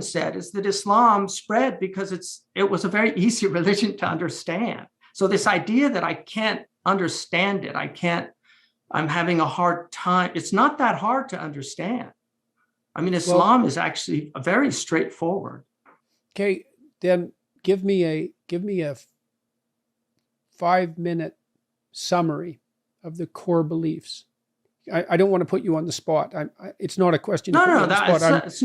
said is that Islam spread because it was a very easy religion to understand. So this idea that I can't understand it, I'm having a hard time. It's not that hard to understand. I mean, Islam is actually very straightforward. Okay, then give me a 5-minute summary of the core beliefs. I don't want to put you on the spot. It's not a question. No, that's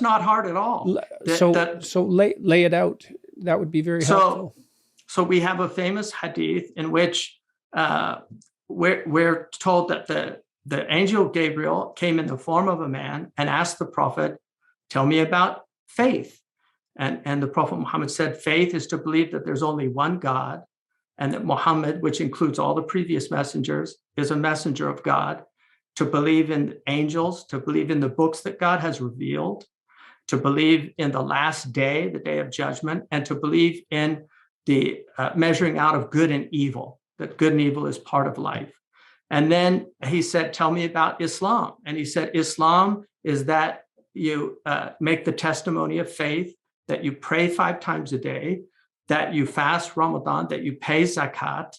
not hard at all. So lay it out. That would be very helpful. So we have a famous hadith in which we're told that the angel Gabriel came in the form of a man and asked the prophet, "Tell me about faith." And the Prophet Muhammad said, "Faith is to believe that there's only one God, and that Muhammad, which includes all the previous messengers, is a messenger of God, to believe in angels, to believe in the books that God has revealed, to believe in the last day, the day of judgment, and to believe in the measuring out of good and evil, that good and evil is part of life." And then he said, "Tell me about Islam." And he said, "Islam is that you make the testimony of faith, that you pray 5 times a day, that you fast Ramadan, that you pay zakat,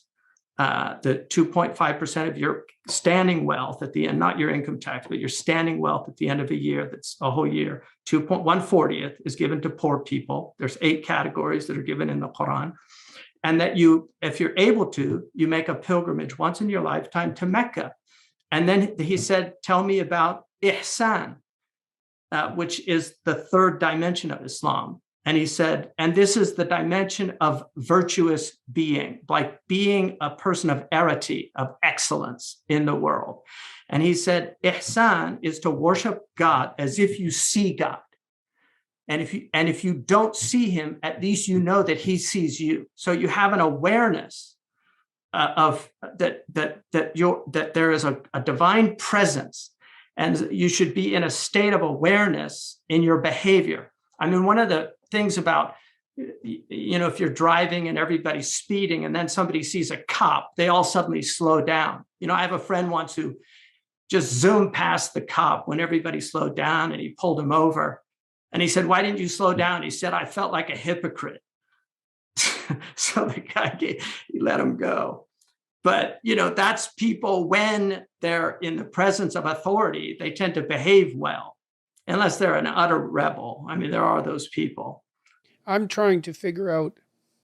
the 2.5% of your standing wealth at the end, not your income tax, but your standing wealth at the end of a year, that's a whole year, 1/40th is given to poor people. There's 8 categories that are given in the Quran. And that you, if you're able to, you make a pilgrimage once in your lifetime to Mecca." And then he said, "Tell me about ihsan, which is the 3rd dimension of Islam." And he said, "And this is the dimension of virtuous being, like being a person of arity, of excellence in the world." And he said, "Ihsan is to worship God as if you see God. And if you don't see him, at least you know that he sees you. So you have an awareness of that there is a divine presence, and you should be in a state of awareness in your behavior." I mean, one of the things about, if you're driving and everybody's speeding and then somebody sees a cop, they all suddenly slow down. I have a friend once who just zoomed past the cop when everybody slowed down, and he pulled him over. And he said, "Why didn't you slow down?" He said, "I felt like a hypocrite." So the guy, he let him go. But, that's people when they're in the presence of authority, they tend to behave well, unless they're an utter rebel. I mean, there are those people. I'm trying to figure out